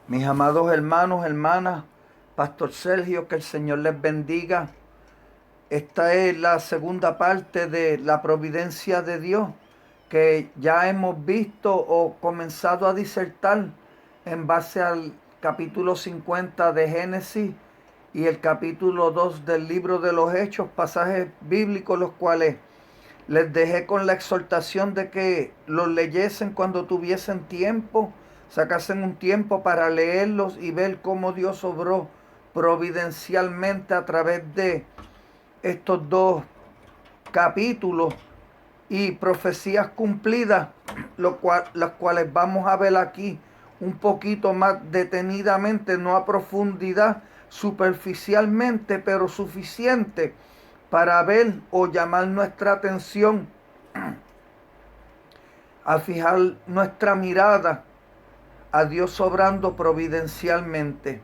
Mis amados hermanos, hermanas, Pastor Sergio, que el Señor les bendiga. Esta es la segunda parte de la providencia de Dios, que ya hemos visto o comenzado a disertar en base al capítulo 50 de Génesis y el capítulo 2 del libro de los Hechos, pasajes bíblicos los cuales les dejé con la exhortación de que los leyesen cuando tuviesen tiempo, sacasen un tiempo para leerlos y ver cómo Dios obró providencialmente a través de estos dos capítulos y profecías cumplidas, las cuales vamos a ver aquí un poquito más detenidamente, no a profundidad, superficialmente, pero suficiente para ver o llamar nuestra atención, a fijar nuestra mirada a Dios obrando providencialmente.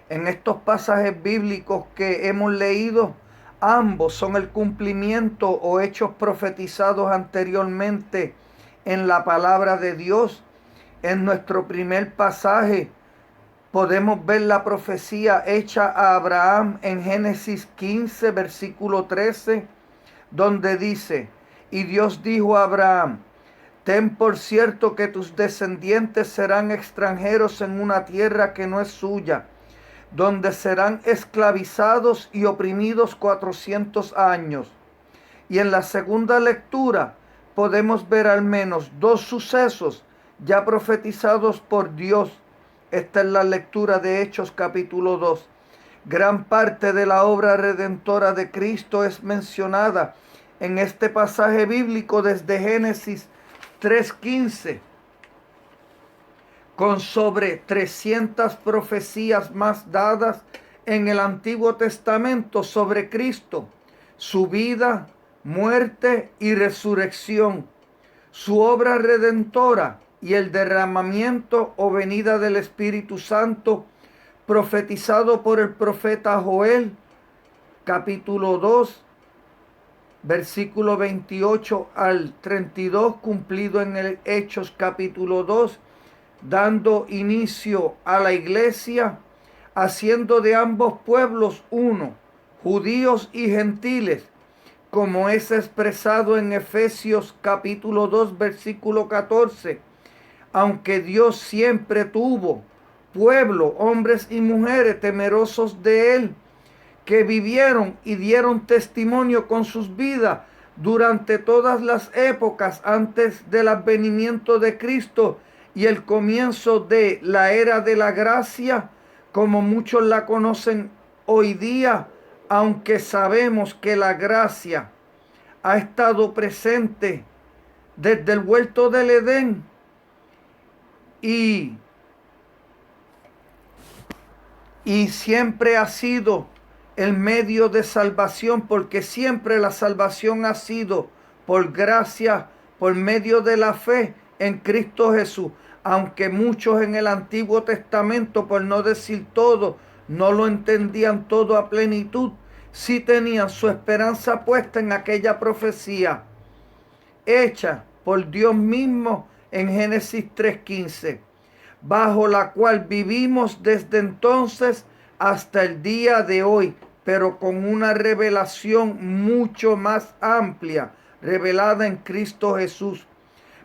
En estos pasajes bíblicos que hemos leído, ambos son el cumplimiento o hechos profetizados anteriormente en la palabra de Dios. En nuestro primer pasaje podemos ver la profecía hecha a Abraham en Génesis 15, versículo 13, donde dice: y Dios dijo a Abraham, ten por cierto que tus descendientes serán extranjeros en una tierra que no es suya, donde serán esclavizados y oprimidos 400 años. Y en la segunda lectura podemos ver al menos dos sucesos ya profetizados por Dios. Esta es la lectura de Hechos capítulo 2. Gran parte de la obra redentora de Cristo es mencionada en este pasaje bíblico desde Génesis 3:15, con sobre 300 profecías más dadas en el Antiguo Testamento sobre Cristo, su vida, muerte y resurrección, su obra redentora y el derramamiento o venida del Espíritu Santo, profetizado por el profeta Joel, capítulo 2, versículo 28 al 32, cumplido en el Hechos capítulo 2, dando inicio a la iglesia, haciendo de ambos pueblos uno, judíos y gentiles, como es expresado en Efesios capítulo 2, versículo 14, aunque Dios siempre tuvo pueblo, hombres y mujeres temerosos de Él, que vivieron y dieron testimonio con sus vidas durante todas las épocas antes del advenimiento de Cristo y el comienzo de la era de la gracia, como muchos la conocen hoy día, aunque sabemos que la gracia ha estado presente desde el huerto del Edén y siempre ha sido el medio de salvación, porque siempre la salvación ha sido por gracia, por medio de la fe en Cristo Jesús. Aunque muchos en el Antiguo Testamento, por no decir todo, no lo entendían todo a plenitud, sí tenían su esperanza puesta en aquella profecía hecha por Dios mismo en Génesis 3:15, bajo la cual vivimos desde entonces hasta el día de hoy, pero con una revelación mucho más amplia, revelada en Cristo Jesús.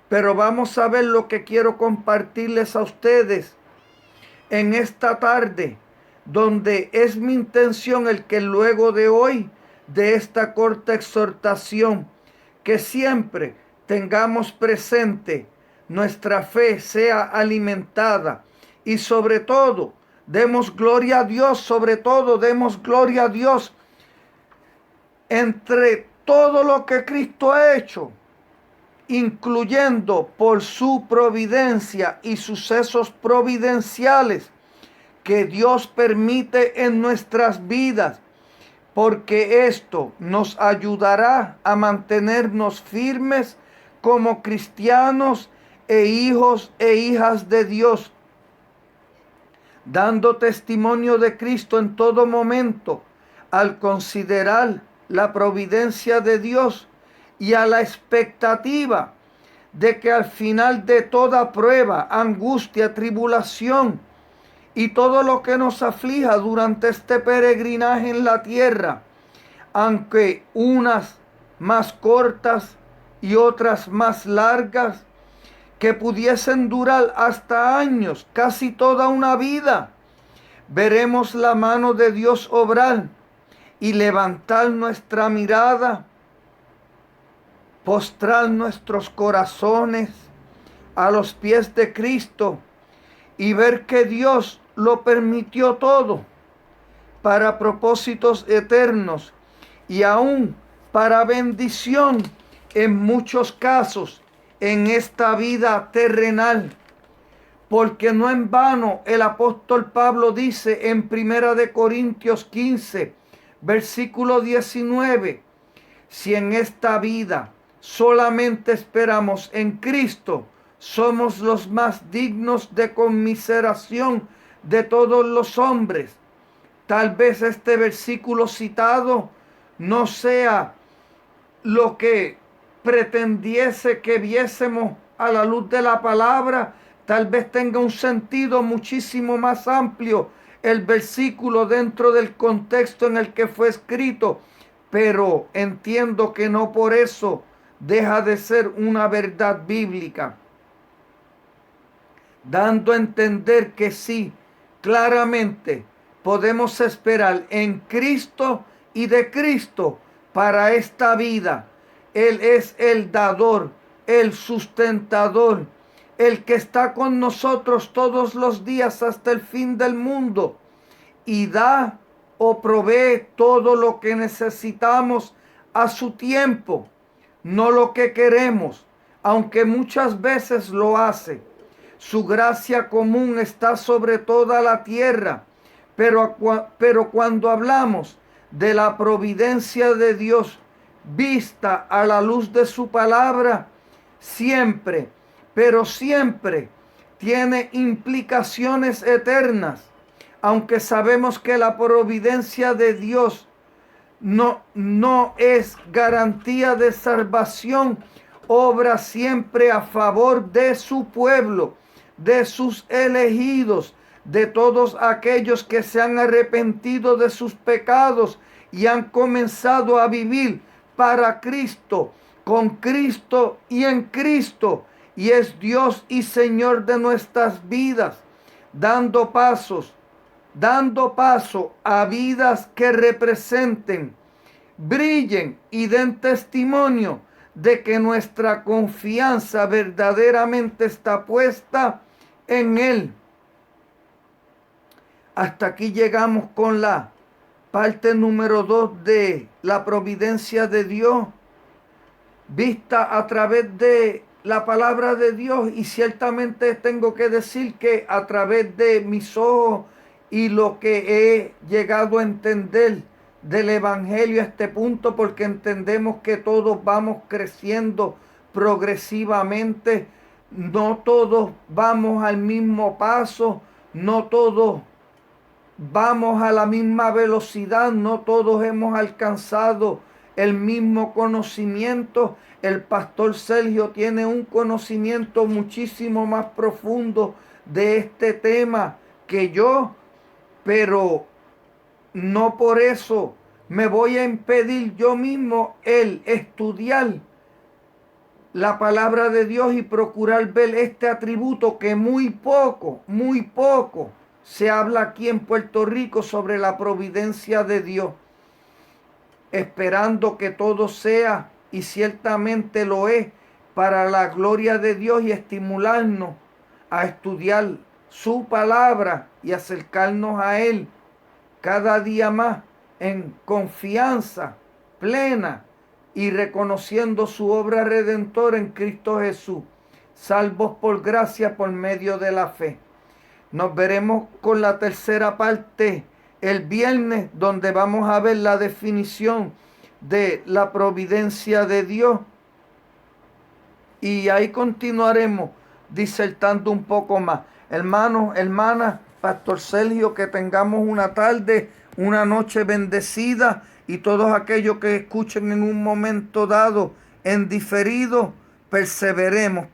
Pero vamos a ver lo que quiero compartirles a ustedes en esta tarde, donde es mi intención el que luego de hoy, de esta corta exhortación, que siempre tengamos presente, nuestra fe sea alimentada y sobre todo demos gloria a Dios, sobre todo demos gloria a Dios entre todo lo que Cristo ha hecho, incluyendo por su providencia y sucesos providenciales que Dios permite en nuestras vidas, porque esto nos ayudará a mantenernos firmes como cristianos e hijos e hijas de Dios, dando testimonio de Cristo en todo momento, al considerar la providencia de Dios y a la expectativa de que al final de toda prueba, angustia, tribulación y todo lo que nos aflija durante este peregrinaje en la tierra, aunque unas más cortas y otras más largas, que pudiesen durar hasta años, casi toda una vida, veremos la mano de Dios obrar y levantar nuestra mirada, postrar nuestros corazones a los pies de Cristo y ver que Dios lo permitió todo para propósitos eternos y aún para bendición en muchos casos en esta vida terrenal. Porque no en vano el apóstol Pablo dice en 1 Corintios 15, versículo 19, si en esta vida solamente esperamos en Cristo, somos los más dignos de conmiseración de todos los hombres. Tal vez este versículo citado no sea lo que pretendiese que viésemos a la luz de la palabra. Tal vez tenga un sentido muchísimo más amplio el versículo dentro del contexto en el que fue escrito, pero entiendo que no por eso deja de ser una verdad bíblica, dando a entender que sí, claramente podemos esperar en Cristo y de Cristo para esta vida. Él es el dador, el sustentador, el que está con nosotros todos los días hasta el fin del mundo y da o provee todo lo que necesitamos a su tiempo, no lo que queremos, aunque muchas veces lo hace. Su gracia común está sobre toda la tierra, pero cuando hablamos de la providencia de Dios vista a la luz de su palabra, siempre, pero siempre tiene implicaciones eternas, aunque sabemos que la providencia de Dios no es garantía de salvación, obra siempre a favor de su pueblo, de sus elegidos, de todos aquellos que se han arrepentido de sus pecados y han comenzado a vivir para Cristo, con Cristo y en Cristo, y es Dios y Señor de nuestras vidas, dando paso a vidas que representen, brillen y den testimonio de que nuestra confianza verdaderamente está puesta en Él. Hasta aquí llegamos con la parte número 2 de la providencia de Dios, vista a través de la palabra de Dios, y ciertamente tengo que decir que a través de mis ojos y lo que he llegado a entender del Evangelio a este punto, porque entendemos que todos vamos creciendo progresivamente, no todos vamos al mismo paso, no todos vamos a la misma velocidad, no todos hemos alcanzado el mismo conocimiento. El pastor Sergio tiene un conocimiento muchísimo más profundo de este tema que yo, pero no por eso me voy a impedir yo mismo el estudiar la palabra de Dios y procurar ver este atributo que muy poco se habla aquí en Puerto Rico sobre la providencia de Dios, esperando que todo sea, y ciertamente lo es, para la gloria de Dios y estimularnos a estudiar su palabra y acercarnos a Él cada día más en confianza plena y reconociendo su obra redentora en Cristo Jesús, salvos por gracia por medio de la fe. Nos veremos con la tercera parte el viernes, donde vamos a ver la definición de la providencia de Dios. Y ahí continuaremos disertando un poco más. Hermanos, hermanas, Pastor Sergio, que tengamos una tarde, una noche bendecida, y todos aquellos que escuchen en un momento dado en diferido, perseveremos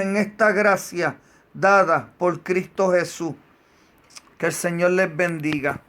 en esta gracia dada por Cristo Jesús. Que el Señor les bendiga.